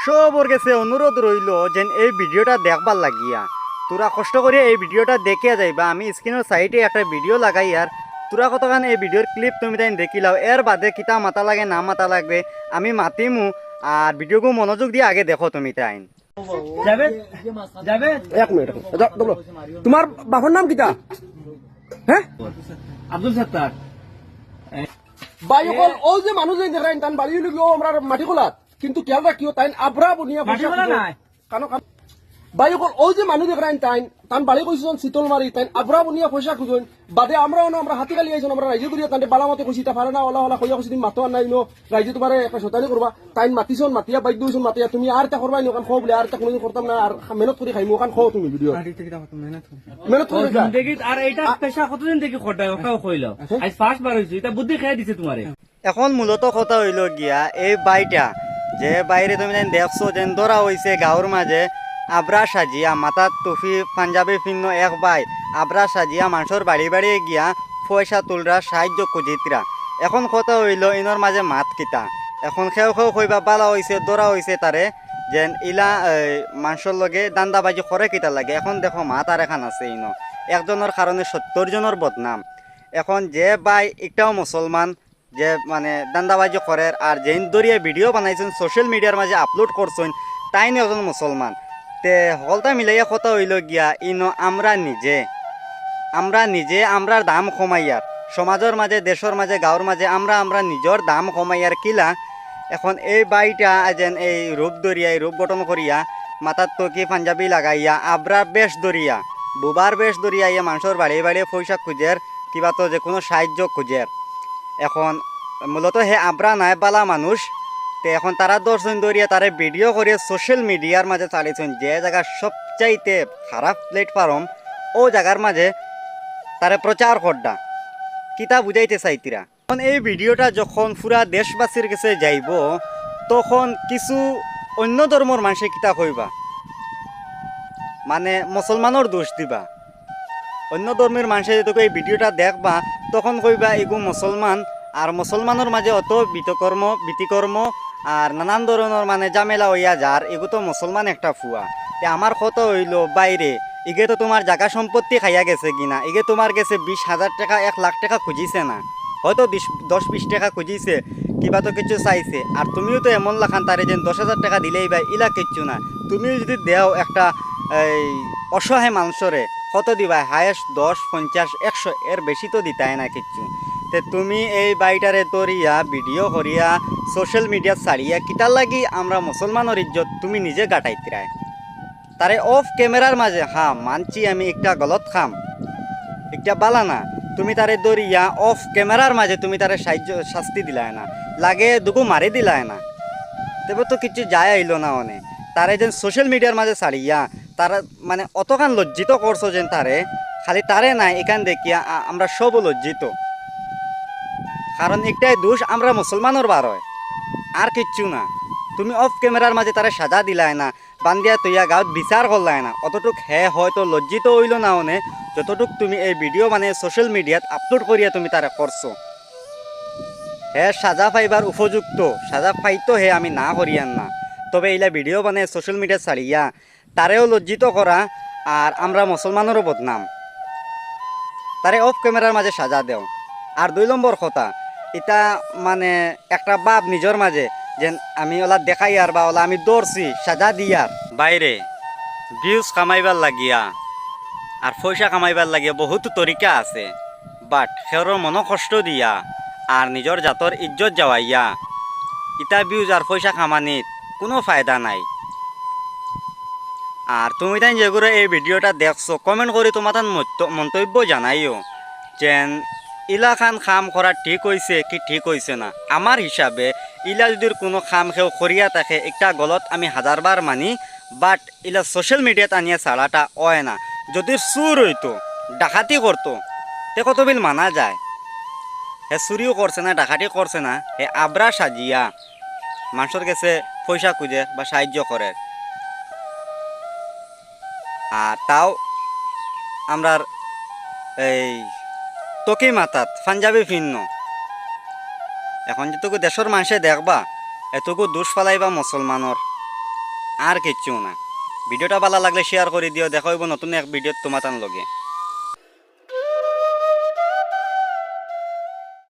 সবর কাছে অনুরোধ রইল যেন এই ভিডিওটা দেখবার লাগিয়া তোরা কষ্ট করে এই ভিডিওটা দেখে যাইবা। আমি স্ক্রিনের সাইডে একটা ভিডিও লাগাই আর তোরা কতক্ষণ এই ভিডিওর ক্লিপ তুমি তাই দেখিলাও, এর বাদে কিতা মাথা লাগে না মাথা লাগবে আমি মাতিমু। আর ভিডিওকে মনোযোগ দিয়ে আগে দেখো তুমি তাই। এক মিনিট তোমার বাবার নাম কিতা? হ্যাঁ, আব্দুল সত্তার। বাই অকল ও যে মানুষ যে দেখাই তান বাড়ি গিয়ে আমরা মাটি খোলাত কিন্তু খেয়াল রাখিও তাই আবরা বনিয়া কানো বাই অকল ও যে মানুষ দেখাই তান বাড়ি কইছন শীতল মারি তাই আবরা বনিয়া পয়সা খুঁজুন বাদে আমরা আমরা হাতি কালি আইছন আমরা রাইজে করিয়া তান্তে বালামতে কইছি তা পারে না ওলা ওলা কইয়া কইছি মাতো নাই নো রাইজে তোমারে একটা শতানি করবা তাই মাতিছন মাতিয়া বাইক দিছন মাতিয়া তুমি আর তা করবাই নো কান খাও বলে আর তা কোনদিন করতাম না আর মেহনত করে খাইমু কান খাও তুমি ভিডিও মেহনত করে জিন্দেগি আর এইটা পেশা কতদিন থেকে খটায় ওটাও কইল আজ ফার্স্ট বার হইছে এটা বুদ্ধি খেয়ে দিছে তোমারে। এখন মূলত কথা হইল গিয়া এই বাইটা যে বাইরে তুমি যেন দেখছো যেন ধরা হয়েছে গাঁৱৰ মাঝে আবরা সাজিয়া মাথার টুপি পাঞ্জাবি পিন্ন এক বাই আবরা সাজিয়া মানুষের বাড়ি বাড়ি গিয়া পয়সা তুলরা সাহায্য খুঁজিতরা। এখন কথা হইল ইনর মাঝে মাত কিতা এখন খেও খেও কইবা বালা হয়েছে ধরা হয়েছে তারে যেন ইলা মানুষের লগে দান্দাবাজি করে কিতা লাগে। এখন দেখো মাত আর এখন আছে ইনো একজনের কারণে 70 জনের বদনাম। এখন যে বাই একটাও মুসলমান যে মানে দান্দাবাজি করে আর যেন দরিয়া ভিডিও বানাইছেন সোশ্যাল মিডিয়ার মাঝে আপলোড করছেন তাই নিয়ে একজন মুসলমান তে সকলটা মিলাইয়া কথা হইল গিয়া ইনো আমরা নিজে আমরার দাম কমাইয়ার সমাজের মাঝে দেশের মাঝে গাঁৱৰ মাঝে আমরা নিজের দাম কমাইয়ার কিলা। এখন এই বাইটা যেন এই রূপ দরিয়া এই রূপ গঠন করিয়া মাথার টকি পাঞ্জাবি লাগাইয়া আবরা বেশ দরিয়া বুবার বেশ দরিয়া ইয়া মানুষের বাড়ি বাড়ি পয়সা খুঁজের কিবা তো যে কোনো সাহায্য খুঁজের। এখন মূলত হে আবরা নাই বালা মানুষ তে এখন তারা 10 জন দরিয়া তারা ভিডিও করে সোশ্যাল মিডিয়ার মাঝে চালিয়েছেন যে জায়গা সবচাইতে খারাপ প্ল্যাটফর্ম ও জায়গার মাঝে তারা প্রচার করডা কিতা বুঝাইতে চাইতিরা। এখন এই ভিডিওটা যখন পুরা দেশবাসীর কাছে যাইব তখন কিছু অন্য ধর্মর মানুষে কিতা কইবা মানে মুসলমানের দোষ দিবা। অন্য ধর্মের মানুষে যদি এই ভিডিওটা দেখবা তখন কইবা এগু মুসলমান আর মুসলমানের মাঝে অত বিতিকর্ম আর নানান ধরনের মানে জামেলা হইয়া যার এগু তো মুসলমান একটা ফুয়া। আমার কথা হইল বাইরে এগে তো তোমার জায়গা সম্পত্তি খাইয়া গেছে কিনা এগে তোমার গেছে 20,000 টাকা 1 লাখ টাকা খুঁজিছে না হয়তো 10-20 টাকা খুঁজিছে কিবা তো কিছু চাইছে আর তুমিও তো এমন লাখান তারে যেন 10,000 টাকা দিলেই বা ইলা কিচ্ছু না। তুমিও যদি দেও একটা এই অসহায় মানুষরে কত দিবা হায়েস্ট 10, 50, 100 এর বেশি তো দিতাই না কিচ্ছু। তে তুমি এই বাইটারে তরিয়া ভিডিও করিয়া সোশ্যাল মিডিয়া ছাড়িয়া কিতার লাগি আমরা মুসলমানের ইজ্জত তুমি নিজে গাটাইতিরায় তারে অফ ক্যামেরার মাঝে হ্যাঁ মানছি আমি একটা গলত খাম একটা বালা না তুমি তারে দরিয়া অফ ক্যামেরার মাঝে তুমি তারে শাস্তি দিলায় না লাগে দুগু মারি দিলায় না তবে তো কিছু যায় আইল না অনে তারে যেন সোশ্যাল মিডিয়ার মাঝে ছাড়িয়া তারা মানে অতখান লজ্জিত করছো যেন তারে খালি তারে নাই এখান দেখিয়া আমরা সব লজ্জিত কারণ একটাই দোষ আমরা মুসলমানের বার হয় আর কিচ্ছু না। তুমি অফ ক্যামেরার মাঝে তারা সাজা দিলায় না বান্দিয়া তৈয়া গাঁত বিচার করলায় না অতটুক হে হয়তো লজ্জিত হইল না অনে যতটুক তুমি এই ভিডিও মানে সোশ্যাল মিডিয়াত আপলোড করিয়া তুমি তারা করছো। হে সাজা পাইবার উপযুক্ত সাজা পাইতো হে আমি না করিয়ান না তবে এইলা ভিডিও মানে সোশ্যাল মিডিয়াত ছাড়িয়া তারেও লজ্জিত করা আর আমরা মুসলমানেরও বদনাম তারে অফ ক্যামেরার মাঝে সাজা দেও। আর 2 নম্বর কথা এটা মানে একটা বাপ নিজের মাঝে যেন আমি ওলা দেখাই আর বা ওলা আমি দৌড়ছি সাজা দিয়ার বাইরে ভিউজ কামাইবার লাগিয়া আর পয়সা কামাইবার লাগিয়া বহুত তরিকা আছে বাট সেওর মন কষ্ট দিয়া আর নিজের জাতর ইজ্জত যাওয়াইয়া ইটা ভিউজ আর পয়সা কামানিত কোনো ফায়দা নাই। আর তুমি তাই যেগুলো এই ভিডিওটা দেখছো কমেন্ট করে তোমার মন্তব্য জানাইও যেন ইলা খান খাম করা ঠিক হয়েছে কি ঠিক হয়েছে না। আমার হিসাবে ইলা যদি কোনো খাম খেও করিয়া থাকে একটা গলত আমি 1000বার মানি বাট ইলা সোশ্যাল মিডিয়াত আনিয়া ছাড়াটা হয় না। যদি চুর হইতো ডাকাতি করতো তে কত বিল মানা যায়। হে চুরিও করছে না ডাকাতি করছে না হে আবরা সাজিয়া মানুষের কাছে পয়সা খুঁজে বা সাহায্য করে আর তাও আমরার এই তোকে মাথাত পাঞ্জাবি ভিন্ন। এখন যেটুকু দেশের মানুষে দেখবা এটুকু দোষ ফালাইবা মুসলমানের আর কিচ্ছু না। ভিডিওটা ভালো লাগলে শেয়ার করে দিও। দেখা হইব নতুন এক ভিডিও তোমার লগে।